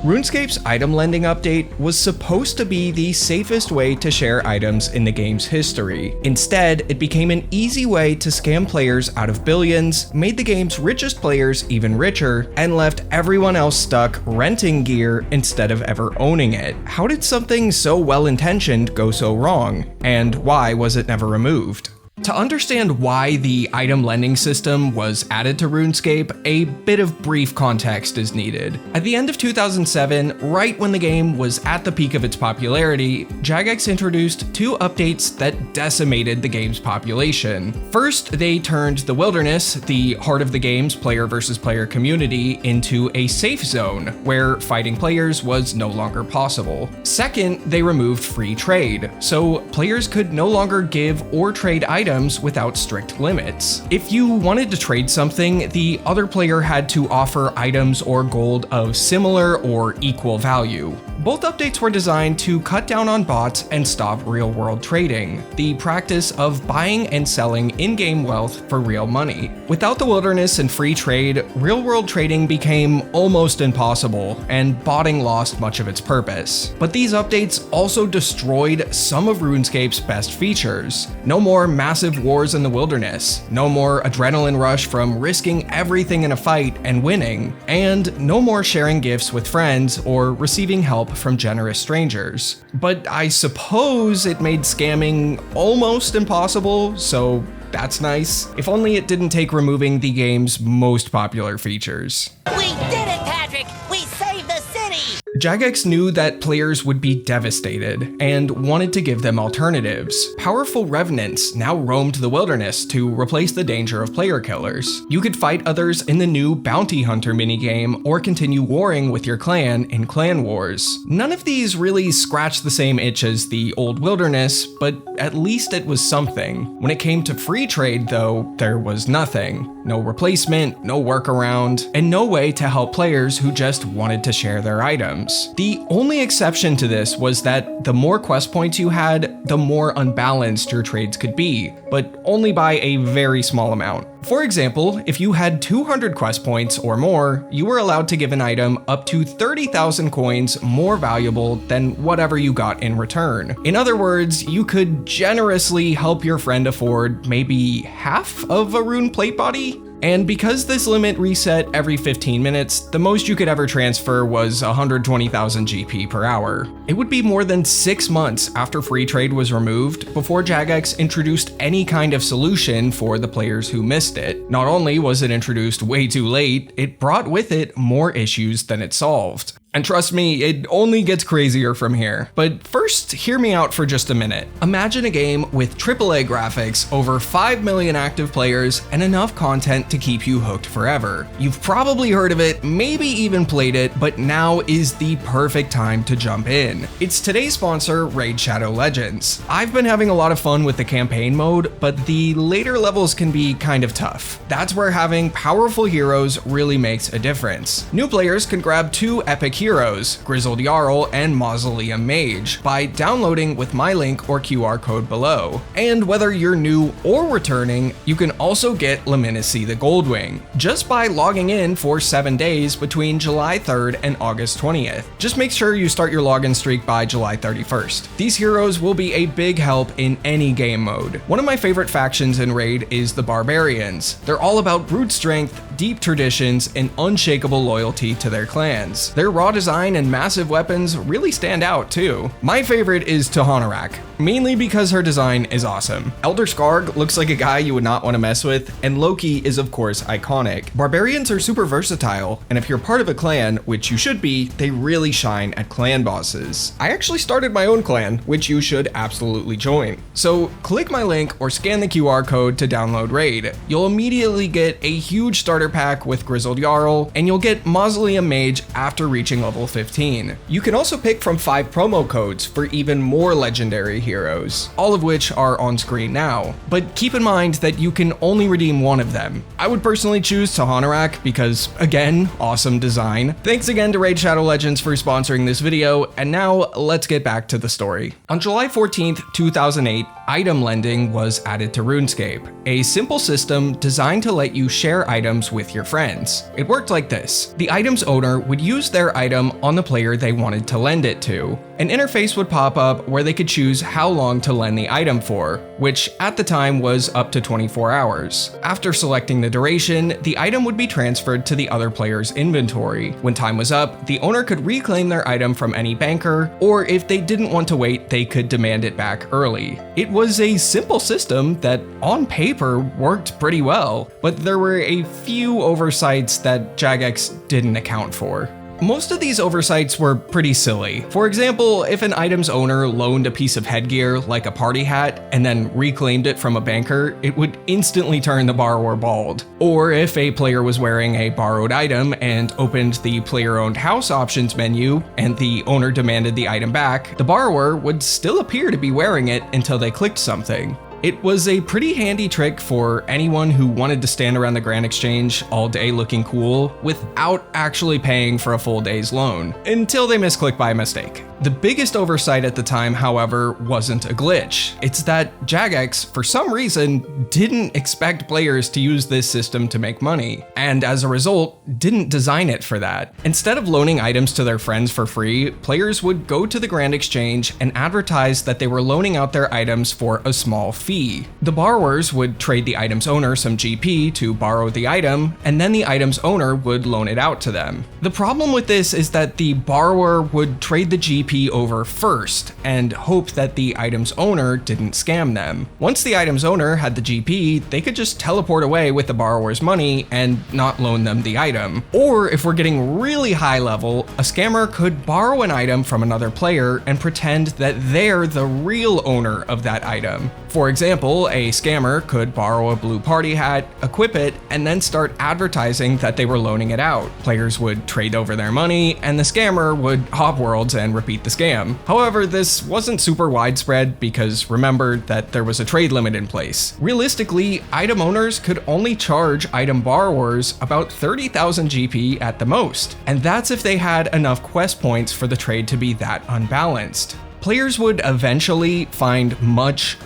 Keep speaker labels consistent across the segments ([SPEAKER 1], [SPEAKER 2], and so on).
[SPEAKER 1] RuneScape's item lending update was supposed to be the safest way to share items in the game's history. Instead, it became an easy way to scam players out of billions, made the game's richest players even richer, and left everyone else stuck renting gear instead of ever owning it. How did something so well-intentioned go so wrong? And why was it never removed? To understand why the item lending system was added to RuneScape, a bit of brief context is needed. At the end of 2007, right when the game was at the peak of its popularity, Jagex introduced two updates that decimated the game's population. First, they turned the Wilderness, the heart of the game's player versus player community, into a safe zone, where fighting players was no longer possible. Second, they removed free trade, so players could no longer give or trade items without strict limits. If you wanted to trade something, the other player had to offer items or gold of similar or equal value. Both updates were designed to cut down on bots and stop real-world trading, the practice of buying and selling in-game wealth for real money. Without the Wilderness and free trade, real-world trading became almost impossible, and botting lost much of its purpose. But these updates also destroyed some of RuneScape's best features. No more massive wars in the Wilderness, no more adrenaline rush from risking everything in a fight and winning, and no more sharing gifts with friends or receiving help from generous strangers. But I suppose it made scamming almost impossible, so that's nice. If only it didn't take removing the game's most popular features.
[SPEAKER 2] We did it, Patrick! We saved the city!
[SPEAKER 1] Jagex knew that players would be devastated and wanted to give them alternatives. Powerful revenants now roamed the Wilderness to replace the danger of player killers. You could fight others in the new Bounty Hunter minigame or continue warring with your clan in clan wars. None of these really scratched the same itch as the old Wilderness, but at least it was something. When it came to free trade though, there was nothing. No replacement, no workaround, and no way to help players who just wanted to share their items. The only exception to this was that the more quest points you had, the more unbalanced your trades could be, but only by a very small amount. For example, if you had 200 quest points or more, you were allowed to give an item up to 30,000 coins more valuable than whatever you got in return. In other words, you could generously help your friend afford maybe half of a rune plate body? And because this limit reset every 15 minutes, the most you could ever transfer was 120,000 GP per hour. It would be more than 6 months after free trade was removed before Jagex introduced any kind of solution for the players who missed it. Not only was it introduced way too late, it brought with it more issues than it solved. And trust me, it only gets crazier from here. But first, hear me out for just a minute. Imagine a game with AAA graphics, over 5 million active players, and enough content to keep you hooked forever. You've probably heard of it, maybe even played it, but now is the perfect time to jump in. It's today's sponsor, Raid Shadow Legends. I've been having a lot of fun with the campaign mode, but the later levels can be kind of tough. That's where having powerful heroes really makes a difference. New players can grab 2 epic heroes, Grizzled Jarl and Mausoleum Mage, by downloading with my link or QR code below. And whether you're new or returning, you can also get Leminisi the Gold-wing, just by logging in for 7 days between July 3rd and August 20th. Just make sure you start your login streak by July 31st. These heroes will be a big help in any game mode. One of my favorite factions in Raid is the Barbarians. They're all about brute strength, deep traditions, and unshakable loyalty to their clans. Their raw design and massive weapons really stand out too. My favorite is Tahanarak, mainly because her design is awesome. Elder Skarg looks like a guy you would not want to mess with, and Loki is of course iconic. Barbarians are super versatile, and if you're part of a clan, which you should be, they really shine at clan bosses. I actually started my own clan, which you should absolutely join. So click my link or scan the QR code to download Raid. You'll immediately get a huge starter pack with Grizzled Jarl, and you'll get Mausoleum Mage after reaching level 15. You can also pick from 5 promo codes for even more legendary heroes, all of which are on screen now. But keep in mind that you can only redeem one of them. I would personally choose Tahanarak because, again, awesome design. Thanks again to Raid Shadow Legends for sponsoring this video, and now let's get back to the story. On July 14th, 2008, item lending was added to RuneScape, a simple system designed to let you share items with your friends. It worked like this. The item's owner would use their item on the player they wanted to lend it to. An interface would pop up where they could choose how long to lend the item for, which at the time was up to 24 hours. After selecting the duration, the item would be transferred to the other player's inventory. When time was up, the owner could reclaim their item from any banker, or if they didn't want to wait, they could demand it back early. It was a simple system that on paper worked pretty well, but there were a few oversights that Jagex didn't account for. Most of these oversights were pretty silly. For example, if an item's owner loaned a piece of headgear like a party hat and then reclaimed it from a banker, it would instantly turn the borrower bald. Or if a player was wearing a borrowed item and opened the player-owned house options menu and the owner demanded the item back, the borrower would still appear to be wearing it until they clicked something. It was a pretty handy trick for anyone who wanted to stand around the Grand Exchange all day looking cool without actually paying for a full day's loan, until they misclicked by mistake. The biggest oversight at the time, however, wasn't a glitch. It's that Jagex, for some reason, didn't expect players to use this system to make money, and as a result, didn't design it for that. Instead of loaning items to their friends for free, players would go to the Grand Exchange and advertise that they were loaning out their items for a small fee. The borrowers would trade the item's owner some GP to borrow the item, and then the item's owner would loan it out to them. The problem with this is that the borrower would trade the GP over first and hope that the item's owner didn't scam them. Once the item's owner had the GP, they could just teleport away with the borrower's money and not loan them the item. Or if we're getting really high level, a scammer could borrow an item from another player and pretend that they're the real owner of that item. For example, a scammer could borrow a blue party hat, equip it, and then start advertising that they were loaning it out. Players would trade over their money, and the scammer would hop worlds and repeat the scam. However, this wasn't super widespread because remember that there was a trade limit in place. Realistically, item owners could only charge item borrowers about 30,000 GP at the most, and that's if they had enough quest points for the trade to be that unbalanced. Players would eventually find much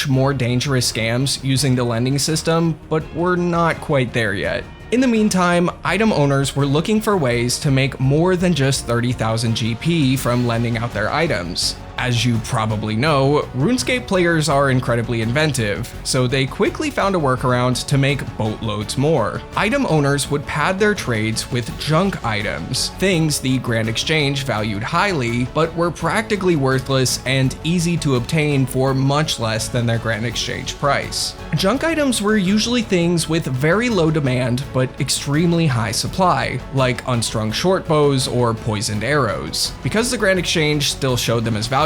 [SPEAKER 1] more dangerous scams using the lending system, but we're not quite there yet. In the meantime, item owners were looking for ways to make more than just 30,000 GP from lending out their items. As you probably know, RuneScape players are incredibly inventive, so they quickly found a workaround to make boatloads more. Item owners would pad their trades with junk items, things the Grand Exchange valued highly, but were practically worthless and easy to obtain for much less than their Grand Exchange price. Junk items were usually things with very low demand but extremely high supply, like unstrung short bows or poisoned arrows. Because the Grand Exchange still showed them as valuable,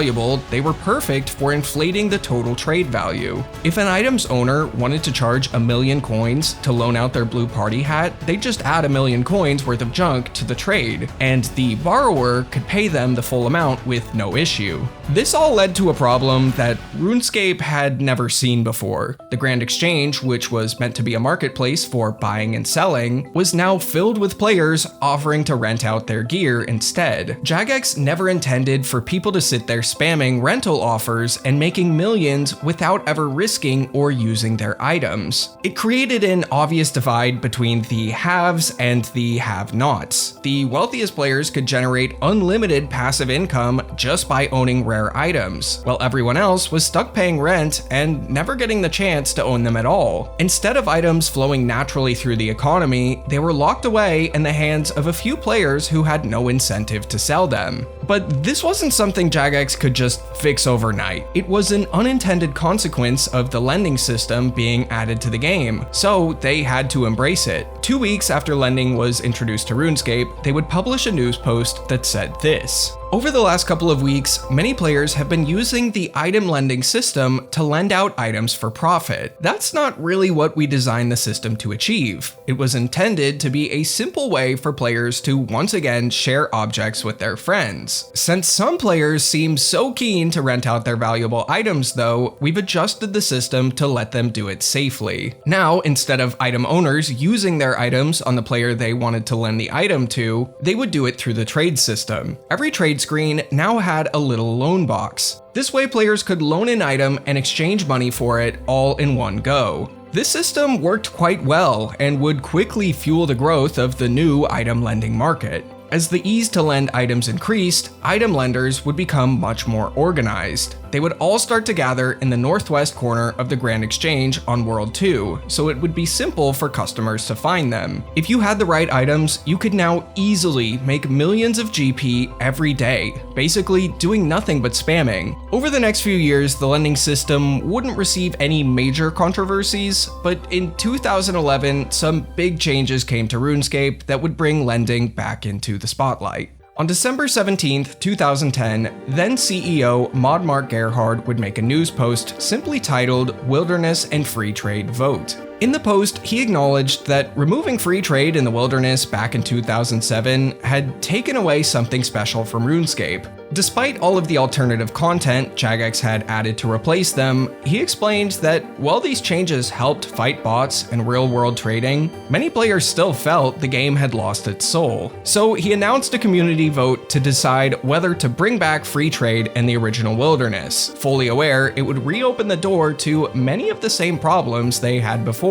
[SPEAKER 1] they were perfect for inflating the total trade value. If an item's owner wanted to charge 1,000,000 coins to loan out their blue party hat, they'd just add 1,000,000 coins worth of junk to the trade, and the borrower could pay them the full amount with no issue. This all led to a problem that RuneScape had never seen before. The Grand Exchange, which was meant to be a marketplace for buying and selling, was now filled with players offering to rent out their gear instead. Jagex never intended for people to sit there spamming rental offers and making millions without ever risking or using their items. It created an obvious divide between the haves and the have-nots. The wealthiest players could generate unlimited passive income just by owning rare items, while everyone else was stuck paying rent and never getting the chance to own them at all. Instead of items flowing naturally through the economy, they were locked away in the hands of a few players who had no incentive to sell them. But this wasn't something Jagex could just fix overnight. It was an unintended consequence of the lending system being added to the game, so they had to embrace it. 2 weeks after lending was introduced to RuneScape, they would publish a news post that said this: "Over the last couple of weeks, many players have been using the item lending system to lend out items for profit. That's not really what we designed the system to achieve. It was intended to be a simple way for players to once again share objects with their friends. Since some players seem so keen to rent out their valuable items though, we've adjusted the system to let them do it safely. Now, instead of item owners using their items on the player they wanted to lend the item to, they would do it through the trade system. Every trade screen now had a little loan box. This way players could loan an item and exchange money for it all in one go. This system worked quite well and would quickly fuel the growth of the new item lending market. As the ease to lend items increased, item lenders would become much more organized. They would all start to gather in the northwest corner of the Grand Exchange on World 2, so it would be simple for customers to find them. If you had the right items, you could now easily make millions of GP every day, basically doing nothing but spamming. Over the next few years, the lending system wouldn't receive any major controversies, but in 2011, some big changes came to RuneScape that would bring lending back into the spotlight. On December 17, 2010, then CEO Maud Mark Gerhard would make a news post simply titled "Wilderness and Free Trade Vote." In the post, he acknowledged that removing free trade in the wilderness back in 2007 had taken away something special from RuneScape. Despite all of the alternative content Jagex had added to replace them, he explained that while these changes helped fight bots and real-world trading, many players still felt the game had lost its soul. So he announced a community vote to decide whether to bring back free trade in the original wilderness, fully aware it would reopen the door to many of the same problems they had before.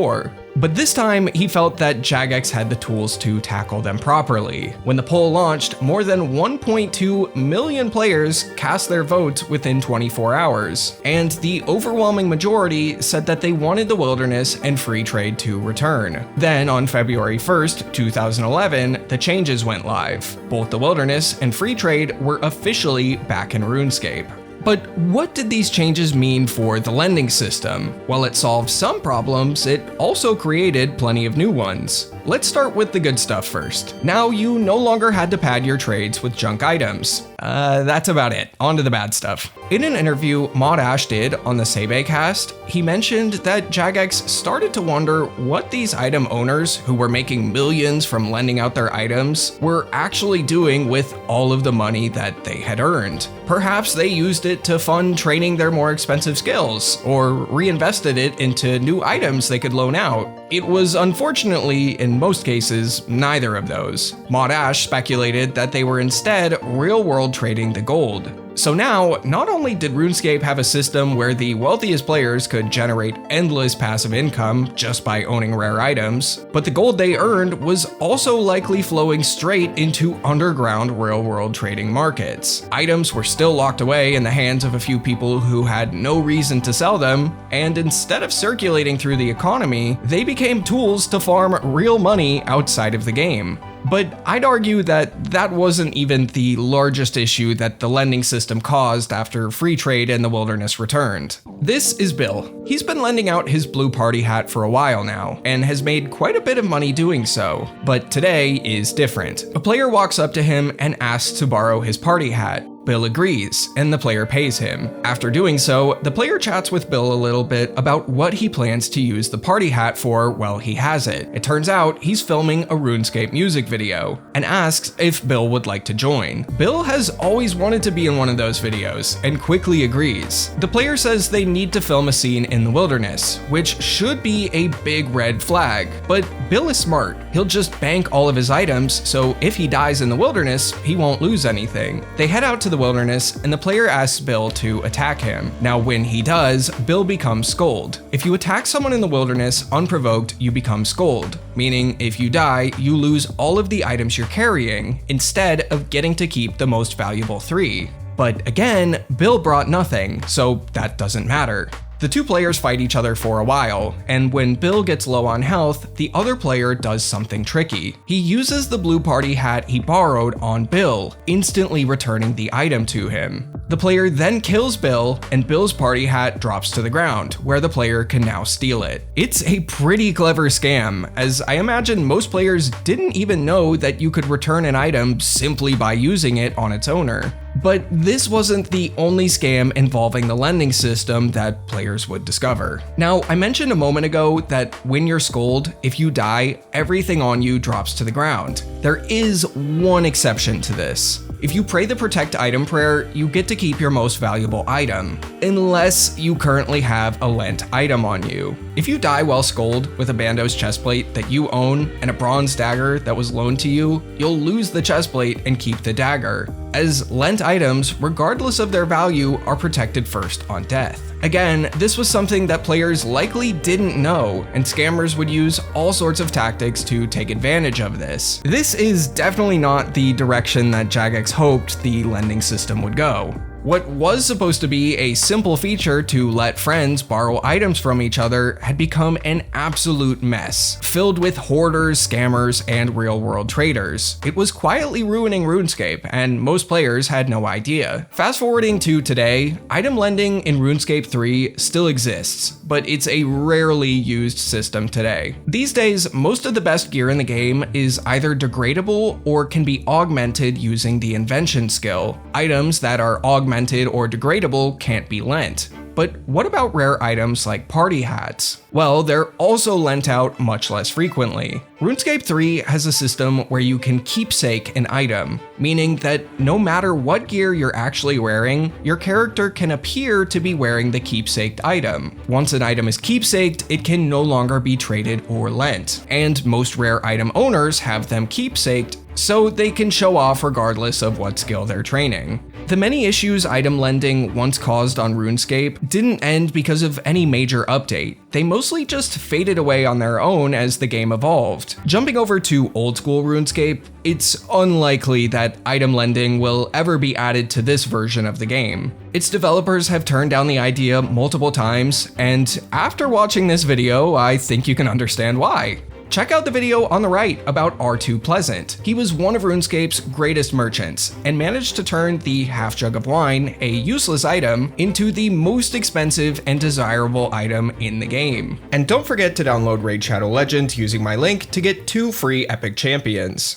[SPEAKER 1] But this time, he felt that Jagex had the tools to tackle them properly. When the poll launched, more than 1.2 million players cast their votes within 24 hours, and the overwhelming majority said that they wanted the wilderness and free trade to return. Then, on February 1st, 2011, the changes went live. Both the wilderness and free trade were officially back in RuneScape. But what did these changes mean for the lending system? While it solved some problems, it also created plenty of new ones. Let's start with the good stuff first. Now you no longer had to pad your trades with junk items. That's about it. On to the bad stuff. In an interview Maud Ash did on the Sabecast, he mentioned that Jagex started to wonder what these item owners, who were making millions from lending out their items, were actually doing with all of the money that they had earned. Perhaps they used it to fund training their more expensive skills, or reinvested it into new items they could loan out. It was unfortunately, in most cases, neither of those. Maud Ash speculated that they were instead real-world trading the gold. So now, not only did RuneScape have a system where the wealthiest players could generate endless passive income just by owning rare items, but the gold they earned was also likely flowing straight into underground real-world trading markets. Items were still locked away in the hands of a few people who had no reason to sell them, and instead of circulating through the economy, they became tools to farm real money outside of the game. But I'd argue that that wasn't even the largest issue that the lending system caused after free trade in the wilderness returned. This is Bill. He's been lending out his blue party hat for a while now, and has made quite a bit of money doing so. But today is different. A player walks up to him and asks to borrow his party hat. Bill agrees, and the player pays him. After doing so, the player chats with Bill a little bit about what he plans to use the party hat for while he has it. It turns out he's filming a RuneScape music video, and asks if Bill would like to join. Bill has always wanted to be in one of those videos, and quickly agrees. The player says they need to film a scene in the wilderness, which should be a big red flag, but Bill is smart. He'll just bank all of his items, so if he dies in the wilderness, he won't lose anything. They head out to the wilderness, and the player asks Bill to attack him. Now when he does, Bill becomes Scold. If you attack someone in the wilderness unprovoked, you become Scold, meaning if you die, you lose all of the items you're carrying, instead of getting to keep the most valuable 3. But again, Bill brought nothing, so that doesn't matter. The two players fight each other for a while, and when Bill gets low on health, the other player does something tricky. He uses the blue party hat he borrowed on Bill, instantly returning the item to him. The player then kills Bill, and Bill's party hat drops to the ground, where the player can now steal it. It's a pretty clever scam, as I imagine most players didn't even know that you could return an item simply by using it on its owner. But this wasn't the only scam involving the lending system that players would discover. Now, I mentioned a moment ago that when you're Scold, if you die, everything on you drops to the ground. There is one exception to this. If you pray the protect item prayer, you get to keep your most valuable item, unless you currently have a lent item on you. If you die while Scold with a Bando's chestplate that you own and a bronze dagger that was loaned to you, you'll lose the chestplate and keep the dagger, as lent items, regardless of their value, are protected first on death. Again, this was something that players likely didn't know, and scammers would use all sorts of tactics to take advantage of this. This is definitely not the direction that Jagex hoped the lending system would go. What was supposed to be a simple feature to let friends borrow items from each other had become an absolute mess, filled with hoarders, scammers, and real-world traders. It was quietly ruining RuneScape, and most players had no idea. Fast forwarding to today, item lending in RuneScape 3 still exists, but it's a rarely used system today. These days, most of the best gear in the game is either degradable or can be augmented using the invention skill. Items that are augmented or degradable can't be lent. But what about rare items like party hats? Well, they're also lent out much less frequently. RuneScape 3 has a system where you can keepsake an item, meaning that no matter what gear you're actually wearing, your character can appear to be wearing the keepsaked item. Once an item is keepsaked, it can no longer be traded or lent, and most rare item owners have them keepsaked, so they can show off regardless of what skill they're training. The many issues item lending once caused on RuneScape didn't end because of any major update. They mostly just faded away on their own as the game evolved. Jumping over to old school RuneScape, it's unlikely that item lending will ever be added to this version of the game. Its developers have turned down the idea multiple times, and after watching this video, I think you can understand why. Check out the video on the right about R2 Pleasant. He was one of RuneScape's greatest merchants, and managed to turn the half jug of wine, a useless item, into the most expensive and desirable item in the game. And don't forget to download Raid Shadow Legends using my link to get 2 free epic champions.